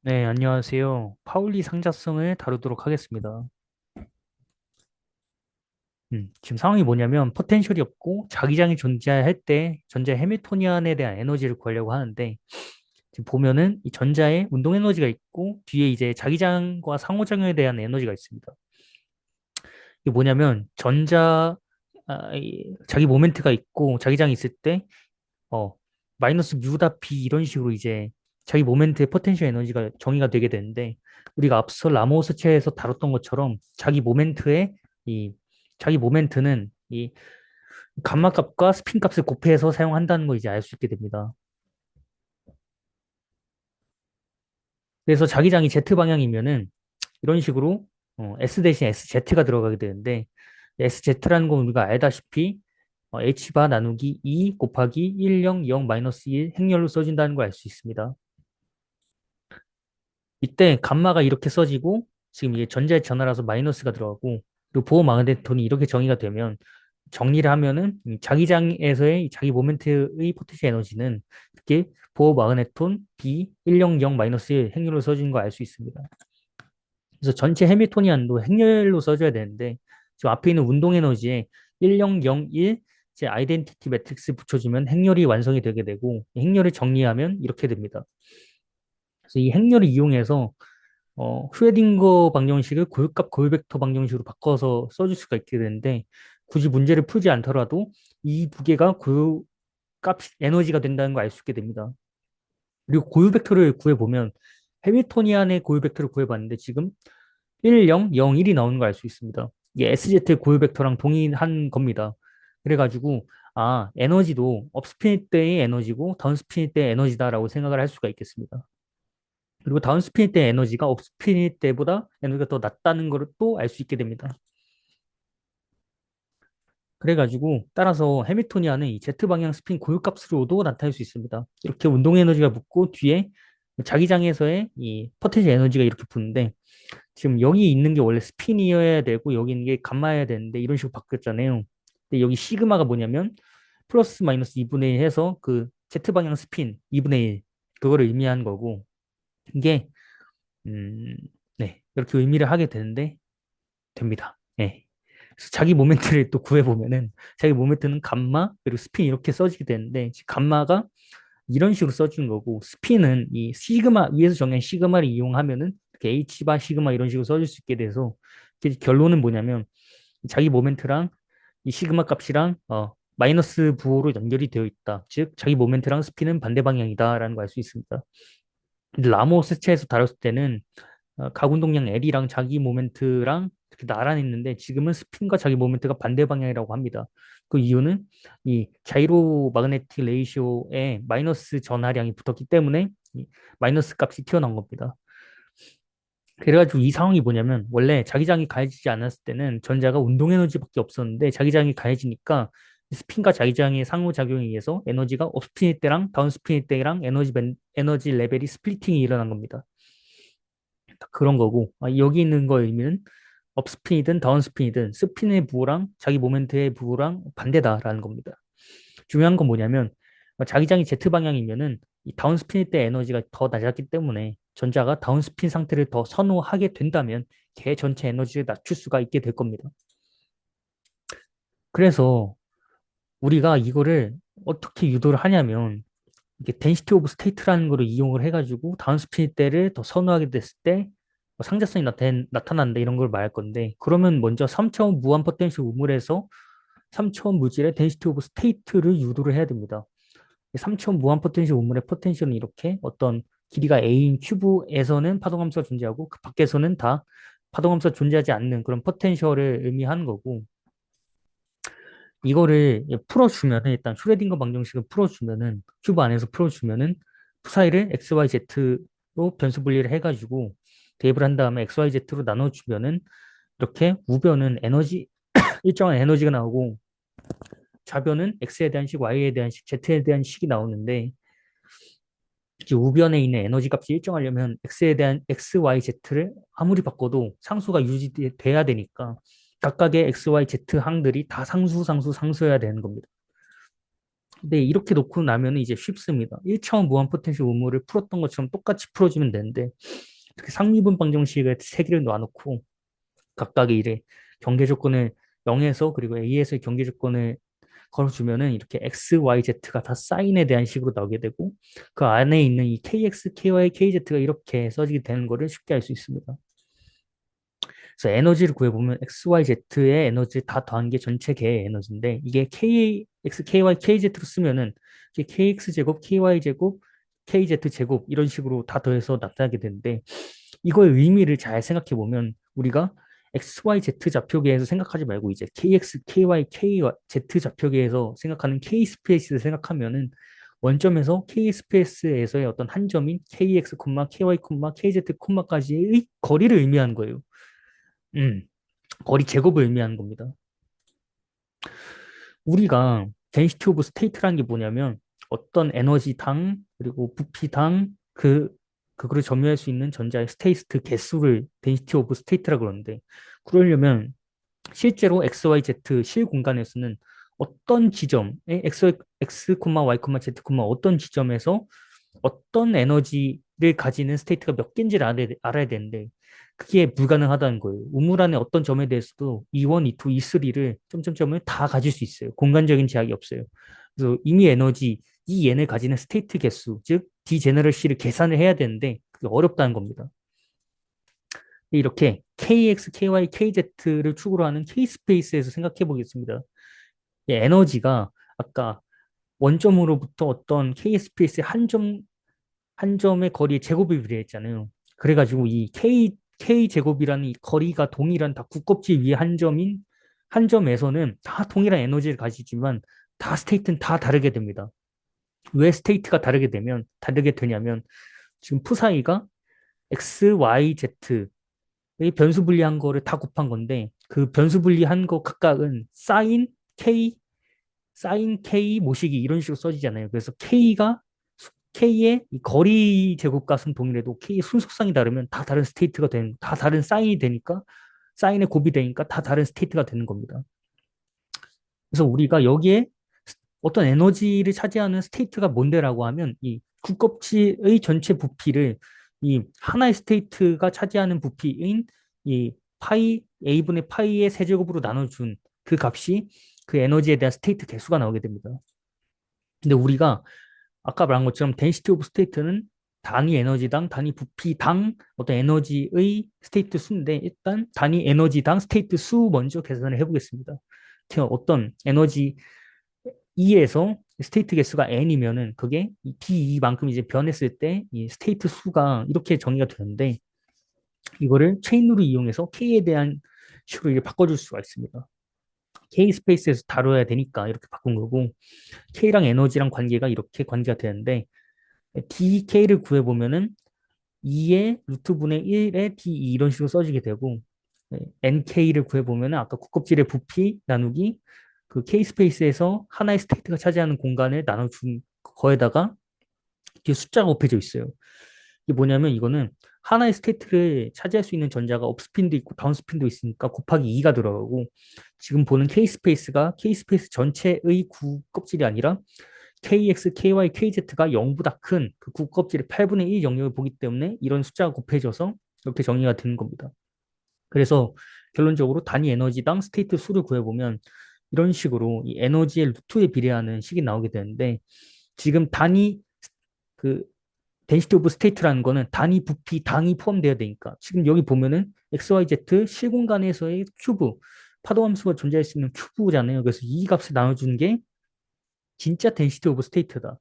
네, 안녕하세요. 파울리 상자성을 다루도록 하겠습니다. 지금 상황이 뭐냐면 포텐셜이 없고 자기장이 존재할 때 전자의 해밀토니안에 대한 에너지를 구하려고 하는데 지금 보면은 이 전자에 운동 에너지가 있고 뒤에 이제 자기장과 상호작용에 대한 에너지가 있습니다. 이게 뭐냐면 자기 모멘트가 있고 자기장이 있을 때 어, 마이너스 뮤다 비 이런 식으로 이제 자기 모멘트의 포텐셜 에너지가 정의가 되게 되는데 우리가 앞서 라모스체에서 다뤘던 것처럼 이 자기 모멘트는 이 감마 값과 스핀 값을 곱해서 사용한다는 걸 이제 알 수 있게 됩니다. 그래서 자기장이 Z 방향이면은 이런 식으로 S 대신 SZ가 들어가게 되는데 SZ라는 건 우리가 알다시피 H바 나누기 2 곱하기 1, 0, 0, 마이너스 1 행렬로 써진다는 걸 알 수 있습니다. 이때 감마가 이렇게 써지고 지금 이게 전자의 전하라서 마이너스가 들어가고 그리고 보호 마그네톤이 이렇게 정의가 되면 정리를 하면은 이 자기장에서의 이 자기 모멘트의 포텐셜 에너지는 이렇게 보호 마그네톤 B100 마이너스 1 행렬로 써지는 거 알 수 있습니다. 그래서 전체 해밀토니안도 행렬로 써줘야 되는데 지금 앞에 있는 운동 에너지에 1001 이제 아이덴티티 매트릭스 붙여주면 행렬이 완성이 되게 되고 이 행렬을 정리하면 이렇게 됩니다. 그래서 이 행렬을 이용해서 슈레딩거 방정식을 고유값 고유벡터 방정식으로 바꿔서 써줄 수가 있게 되는데 굳이 문제를 풀지 않더라도 이 두 개가 고유값 에너지가 된다는 걸 알 수 있게 됩니다. 그리고 고유벡터를 구해보면 해밀토니안의 고유벡터를 구해봤는데 지금 1, 0, 0, 1이 나오는 걸 알 수 있습니다. 이게 SZ 고유벡터랑 동일한 겁니다. 그래가지고 에너지도 업스핀일 때의 에너지고 다운스핀일 때의 에너지다라고 생각을 할 수가 있겠습니다. 그리고 다운스핀일 때 에너지가 업스핀일 때보다 에너지가 더 낮다는 것을 또 알 수 있게 됩니다. 그래가지고 따라서 해밀토니안은 이 Z 방향 스핀 고유값으로도 나타낼 수 있습니다. 이렇게 운동 에너지가 붙고 뒤에 자기장에서의 이 포텐셜 에너지가 이렇게 붙는데 지금 여기 있는 게 원래 스핀이어야 되고 여기 있는 게 감마여야 되는데 이런 식으로 바뀌었잖아요. 근데 여기 시그마가 뭐냐면 플러스 마이너스 2분의 1 해서 그 Z방향 스핀 2분의 1 그거를 의미하는 거고 이게 음, 네, 이렇게 의미를 하게 되는데 됩니다. 네. 그래서 자기 모멘트를 또 구해보면은 자기 모멘트는 감마 그리고 스핀 이렇게 써지게 되는데 감마가 이런 식으로 써주는 거고 스핀은 이 시그마 위에서 정의한 시그마를 이용하면은 이렇게 H바 시그마 이런 식으로 써줄 수 있게 돼서 결론은 뭐냐면 자기 모멘트랑 이 시그마 값이랑 마이너스 부호로 연결이 되어 있다. 즉 자기 모멘트랑 스핀은 반대 방향이다라는 걸 알 수 있습니다. 근데 라모스체에서 다뤘을 때는 가운동량 L이랑 자기 모멘트랑 이렇게 나란히 있는데 지금은 스핀과 자기 모멘트가 반대 방향이라고 합니다. 그 이유는 이 자이로 마그네틱 레이시오에 마이너스 전하량이 붙었기 때문에 이 마이너스 값이 튀어나온 겁니다. 그래가지고 이 상황이 뭐냐면 원래 자기장이 가해지지 않았을 때는 전자가 운동 에너지밖에 없었는데 자기장이 가해지니까 스핀과 자기장의 상호작용에 의해서 에너지가 업스핀일 때랑 다운스핀일 때랑 에너지 레벨이 스플리팅이 일어난 겁니다. 그런 거고 여기 있는 거 의미는 업스핀이든 다운스핀이든 스핀의 부호랑 자기 모멘트의 부호랑 반대다라는 겁니다. 중요한 건 뭐냐면 자기장이 Z 방향이면은 이 다운스핀일 때 에너지가 더 낮았기 때문에 전자가 다운스핀 상태를 더 선호하게 된다면 걔 전체 에너지를 낮출 수가 있게 될 겁니다. 그래서 우리가 이거를 어떻게 유도를 하냐면 이게 density of state라는 거를 이용을 해가지고 다운스핀 때를 더 선호하게 됐을 때 상대성이 나타난다 이런 걸 말할 건데 그러면 먼저 3차원 무한 포텐셜 우물에서 3차원 물질의 density of state를 유도를 해야 됩니다. 3차원 무한 포텐셜 우물의 포텐셜은 이렇게 어떤 길이가 a인 큐브에서는 파동함수가 존재하고 그 밖에서는 다 파동함수가 존재하지 않는 그런 포텐셜을 의미하는 거고 이거를 풀어주면은 일단 슈레딩거 방정식을 풀어주면은 큐브 안에서 풀어주면은 사이를 x, y, z로 변수 분리를 해가지고 대입을 한 다음에 x, y, z로 나눠주면은 이렇게 우변은 에너지 일정한 에너지가 나오고 좌변은 x에 대한 식, y에 대한 식, z에 대한 식이 나오는데 이제 우변에 있는 에너지 값이 일정하려면 x에 대한 x, y, z를 아무리 바꿔도 상수가 유지돼야 되니까 각각의 x, y, z 항들이 다 상수여야 되는 겁니다. 근데 이렇게 놓고 나면 이제 쉽습니다. 1차원 무한 포텐셜 의무를 풀었던 것처럼 똑같이 풀어주면 되는데 이렇게 상미분 방정식을 세 개를 놔놓고 각각의 일에 경계 조건을 0에서 그리고 A에서의 경계 조건을 걸어주면은 이렇게 X, Y, Z가 다 사인에 대한 식으로 나오게 되고 그 안에 있는 이 KX, KY, KZ가 이렇게 써지게 되는 거를 쉽게 알 수 있습니다. 그래서 에너지를 구해보면 X, Y, Z의 에너지를 다 더한 게 전체 개의 에너지인데 이게 KX, KY, KZ로 쓰면은 이게 KX 제곱, KY 제곱, KZ 제곱 이런 식으로 다 더해서 나타나게 되는데 이거의 의미를 잘 생각해 보면 우리가 X, Y, Z 좌표계에서 생각하지 말고 이제 KX, KY, KZ 좌표계에서 생각하는 K 스페이스를 생각하면은 원점에서 K 스페이스에서의 어떤 한 점인 KX, KY, KZ, 까지의 거리를 의미하는 거예요. 음, 거리 제곱을 의미하는 겁니다. 우리가 density of state라는 게 뭐냐면 어떤 에너지당 그리고 부피당 그거를 점유할 수 있는 전자의 스테이트 개수를 density of state라고 그러는데 그러려면 실제로 x, y, z 실 공간에서는 어떤 지점에 x, y, z, 어떤 지점에서 어떤 에너지를 가지는 스테이트가 몇 개인지를 알아야 되는데 그게 불가능하다는 거예요. 우물 안에 어떤 점에 대해서도 E1, E2, E3를 점점점을 다 가질 수 있어요. 공간적인 제약이 없어요. 그래서 이미 에너지 이 얘네 가지는 스테이트 개수, 즉 디제너럴시를 계산을 해야 되는데 그게 어렵다는 겁니다. 이렇게 KX, KY, KZ를 축으로 하는 K-스페이스에서 생각해 보겠습니다. 에너지가 아까 원점으로부터 어떤 K-스페이스의 한 점의 거리의 제곱을 비례했잖아요. 그래가지고 이 K 제곱이라는 이 거리가 동일한 다 국껍질 위에 한 점에서는 다 동일한 에너지를 가지지만 다 스테이트는 다 다르게 됩니다. 왜 스테이트가 다르게 되냐면 지금 푸사이가 X, Y, Z의 변수 분리한 거를 다 곱한 건데 그 변수 분리한 거 각각은 사인 K 모식이 이런 식으로 써지잖아요. 그래서 K의 이 거리 제곱값은 동일해도 K의 순속상이 다르면 다 다른 사인이 되니까, 사인의 곱이 되니까 다 다른 스테이트가 되는 겁니다. 그래서 우리가 여기에 어떤 에너지를 차지하는 스테이트가 뭔데라고 하면 이 국껍질의 전체 부피를 이 하나의 스테이트가 차지하는 부피인 이 A분의 파이의 세제곱으로 나눠준 그 값이 그 에너지에 대한 스테이트 개수가 나오게 됩니다. 근데 우리가 아까 말한 것처럼 density of state는 단위 에너지당, 단위 부피당 어떤 에너지의 스테이트 수인데 일단 단위 에너지당 스테이트 수 먼저 계산을 해보겠습니다. 어떤 에너지 E에서 스테이트 개수가 n이면은 그게 D2만큼 이제 변했을 때 이 스테이트 수가 이렇게 정의가 되는데 이거를 체인으로 이용해서 K에 대한 식으로 이렇게 바꿔줄 수가 있습니다. K 스페이스에서 다뤄야 되니까 이렇게 바꾼 거고 K랑 에너지랑 관계가 이렇게 관계가 되는데 DK를 구해보면은 2의 루트분의 1의 D2 이런 식으로 써지게 되고 NK를 구해보면은 아까 국껍질의 부피 나누기 그 K 스페이스에서 하나의 스테이트가 차지하는 공간을 나눠준 거에다가 뒤에 숫자가 곱해져 있어요. 이게 뭐냐면 이거는 하나의 스테이트를 차지할 수 있는 전자가 업스핀도 있고 다운스핀도 있으니까 곱하기 2가 들어가고 지금 보는 K 스페이스가 K 스페이스 전체의 구껍질이 아니라 KX, KY, KZ가 0보다 큰 그 국껍질의 8분의 1 영역을 보기 때문에 이런 숫자가 곱해져서 이렇게 정의가 되는 겁니다. 그래서 결론적으로 단위 에너지당 스테이트 수를 구해보면 이런 식으로 이 에너지의 루트에 비례하는 식이 나오게 되는데 지금 단위 그 density of state라는 거는 단위 부피 당이 포함되어야 되니까 지금 여기 보면은 XYZ 실공간에서의 큐브 파도 함수가 존재할 수 있는 큐브잖아요. 그래서 이 값을 나눠주는 게 진짜 density of state다.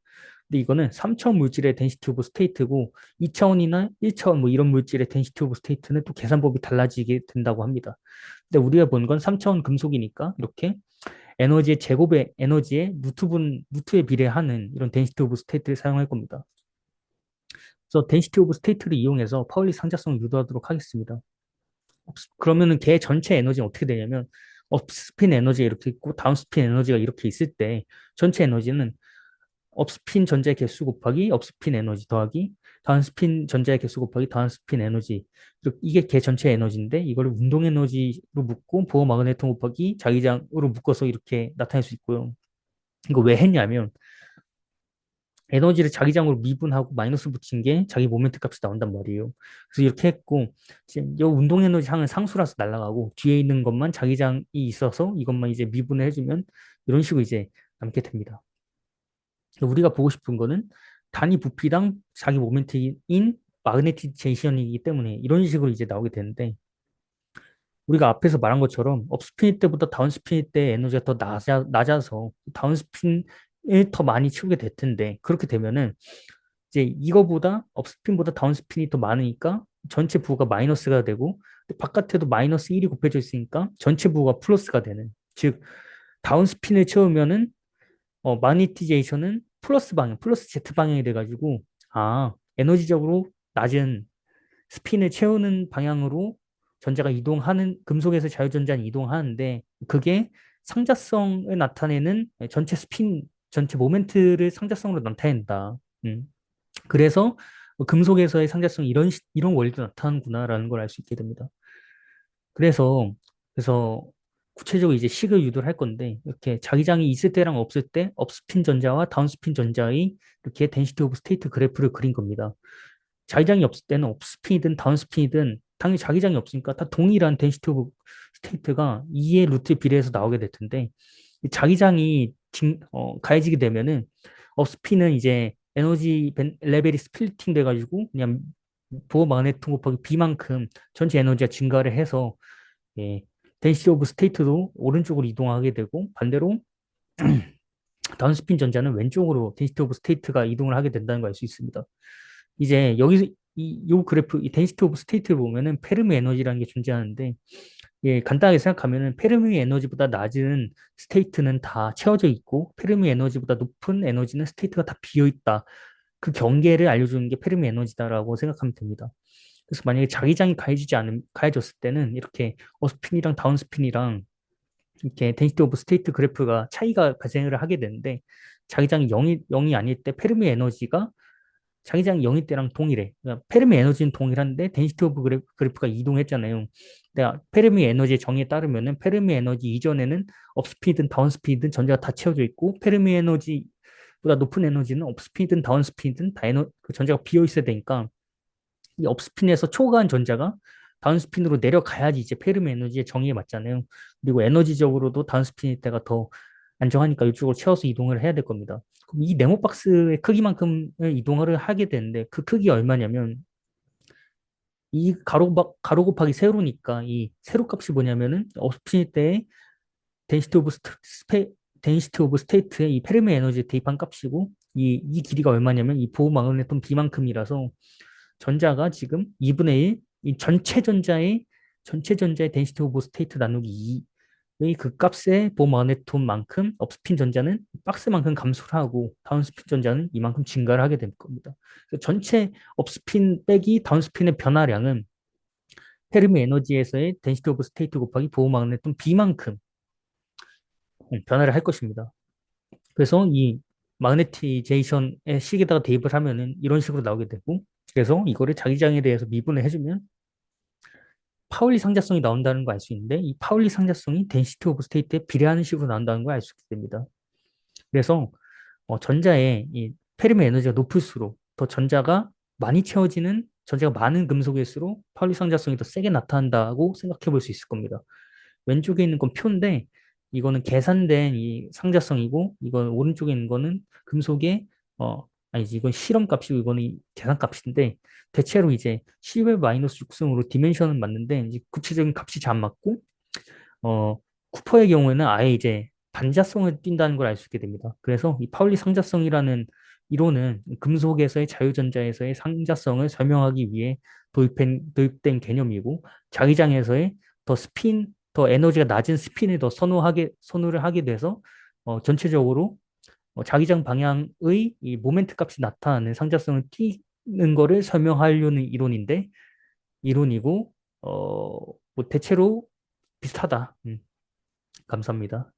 근데 이거는 3차원 물질의 density of state고 2차원이나 1차원 뭐 이런 물질의 density of state는 또 계산법이 달라지게 된다고 합니다. 근데 우리가 본 건 3차원 금속이니까 이렇게 에너지의 제곱의 에너지의 루트에 비례하는 이런 density of state를 사용할 겁니다. 그래서 density of state를 이용해서 파울리 상자성을 유도하도록 하겠습니다. 그러면은 걔 전체 에너지는 어떻게 되냐면 업스핀 에너지가 이렇게 있고 다운스핀 에너지가 이렇게 있을 때 전체 에너지는 업스핀 전자의 개수 곱하기 업스핀 에너지 더하기 다운스핀 전자의 개수 곱하기 다운스핀 에너지 이게 걔 전체 에너지인데 이걸 운동 에너지로 묶고 보어 마그네톤 곱하기 자기장으로 묶어서 이렇게 나타낼 수 있고요. 이거 왜 했냐면 에너지를 자기장으로 미분하고 마이너스 붙인 게 자기 모멘트 값이 나온단 말이에요. 그래서 이렇게 했고 지금 이 운동 에너지 항은 상수라서 날아가고 뒤에 있는 것만 자기장이 있어서 이것만 이제 미분을 해주면 이런 식으로 이제 남게 됩니다. 우리가 보고 싶은 거는 단위 부피당 자기 모멘트인 마그네티제이션이기 때문에 이런 식으로 이제 나오게 되는데 우리가 앞에서 말한 것처럼 업스핀일 때보다 다운스핀일 때 에너지가 더 낮아서 다운스핀을 더 많이 치우게 될 텐데 그렇게 되면은 이제 이거보다 업스핀보다 다운스핀이 더 많으니까 전체 부호가 마이너스가 되고 바깥에도 마이너스 1이 곱해져 있으니까 전체 부호가 플러스가 되는 즉 다운스핀을 채우면은 마그니티제이션은 플러스 방향, 플러스 Z 방향이 돼가지고 에너지적으로 낮은 스핀을 채우는 방향으로 전자가 이동하는 금속에서 자유전자는 이동하는데 그게 상자성을 나타내는 전체 스핀, 전체 모멘트를 상자성으로 나타낸다. 음. 그래서 금속에서의 상자성 이런 원리도 나타나는구나라는 걸 알 수 있게 됩니다. 그래서 그래서 구체적으로 이제 식을 유도를 할 건데 이렇게 자기장이 있을 때랑 없을 때 업스핀 전자와 다운스핀 전자의 이렇게 덴시티 오브 스테이트 그래프를 그린 겁니다. 자기장이 없을 때는 업스핀이든 다운스핀이든 당연히 자기장이 없으니까 다 동일한 덴시티 오브 스테이트가 2의 루트 비례해서 나오게 될 텐데 자기장이 가해지게 되면은 업스핀은 이제 레벨이 스플리팅 돼가지고 그냥 보호 마그네톤 곱하기 B만큼 전체 에너지가 증가를 해서 예, 덴시티 오브 스테이트도 오른쪽으로 이동하게 되고 반대로 다운스핀 전자는 왼쪽으로 덴시티 오브 스테이트가 이동을 하게 된다는 걸 알 수 있습니다. 이제 여기서 요 그래프, 이 덴시티 오브 스테이트를 보면은 페르미 에너지라는 게 존재하는데, 예, 간단하게 생각하면은 페르미 에너지보다 낮은 스테이트는 다 채워져 있고, 페르미 에너지보다 높은 에너지는 스테이트가 다 비어 있다. 그 경계를 알려주는 게 페르미 에너지다라고 생각하면 됩니다. 그래서 만약에 자기장이 가해졌을 때는 이렇게 업스핀이랑 다운스핀이랑 이렇게 덴시티 오브 스테이트 그래프가 차이가 발생을 하게 되는데, 자기장이 0이 아닐 때 페르미 에너지가 자기장 영위 때랑 동일해. 그러니까 페르미 에너지는 동일한데 덴시티 오브 그래프가 이동했잖아요. 내가 페르미 에너지의 정의에 따르면은 페르미 에너지 이전에는 업스피드든 다운스피드든 전자가 다 채워져 있고 페르미 에너지보다 높은 에너지는 업스피드든 다운스피드든 그 전자가 비어 있어야 되니까 이 업스핀에서 초과한 전자가 다운스핀으로 내려가야지 이제 페르미 에너지의 정의에 맞잖아요. 그리고 에너지적으로도 다운스핀일 때가 더 안정하니까 이쪽으로 채워서 이동을 해야 될 겁니다. 그럼 이 네모박스의 크기만큼을 이동을 하게 되는데 그 크기 얼마냐면 이 가로 곱하기 세로니까 이 세로 값이 뭐냐면은 업스핀일 때의 데ን시티 오브 데ን시티 오브 스테이트의 이 페르미 에너지에 대입한 값이고 이 길이가 얼마냐면 이 보호 마그네톤 B만큼이라서 전자가 지금 2분의 1, 이 전체 전자의 density of state 나누기 2의 그 값의 보마그네톤만큼 업스핀 전자는 박스만큼 감소를 하고 다운스핀 전자는 이만큼 증가를 하게 될 겁니다. 그래서 전체 업스핀 빼기 다운스핀의 변화량은 페르미 에너지에서의 density of state 곱하기 보호마그네톤 B만큼 변화를 할 것입니다. 그래서 이 마그네티제이션의 식에다가 대입을 하면은 이런 식으로 나오게 되고 그래서 이거를 자기장에 대해서 미분을 해주면 파울리 상자성이 나온다는 걸 알 수 있는데 이 파울리 상자성이 덴시티 오브 스테이트에 비례하는 식으로 나온다는 걸 알 수 있게 됩니다. 그래서 전자의 이 페르미 에너지가 높을수록 더 전자가 많은 금속일수록 파울리 상자성이 더 세게 나타난다고 생각해 볼 수 있을 겁니다. 왼쪽에 있는 건 표인데 이거는 계산된 이 상자성이고 이건 오른쪽에 있는 거는 금속의 아니지 이건 실험값이고 이거는 계산값인데 대체로 이제 10의 마이너스 6승으로 디멘션은 맞는데 이제 구체적인 값이 잘 안 맞고 어 쿠퍼의 경우에는 아예 이제 반자성을 띈다는 걸 알 수 있게 됩니다. 그래서 이 파울리 상자성이라는 이론은 금속에서의 자유전자에서의 상자성을 설명하기 위해 도입된 개념이고 자기장에서의 더 에너지가 낮은 스핀을 더 선호를 하게 돼서 전체적으로 자기장 방향의 이 모멘트 값이 나타나는 상자성을 띠는 거를 설명하려는 이론이고 뭐 대체로 비슷하다. 감사합니다.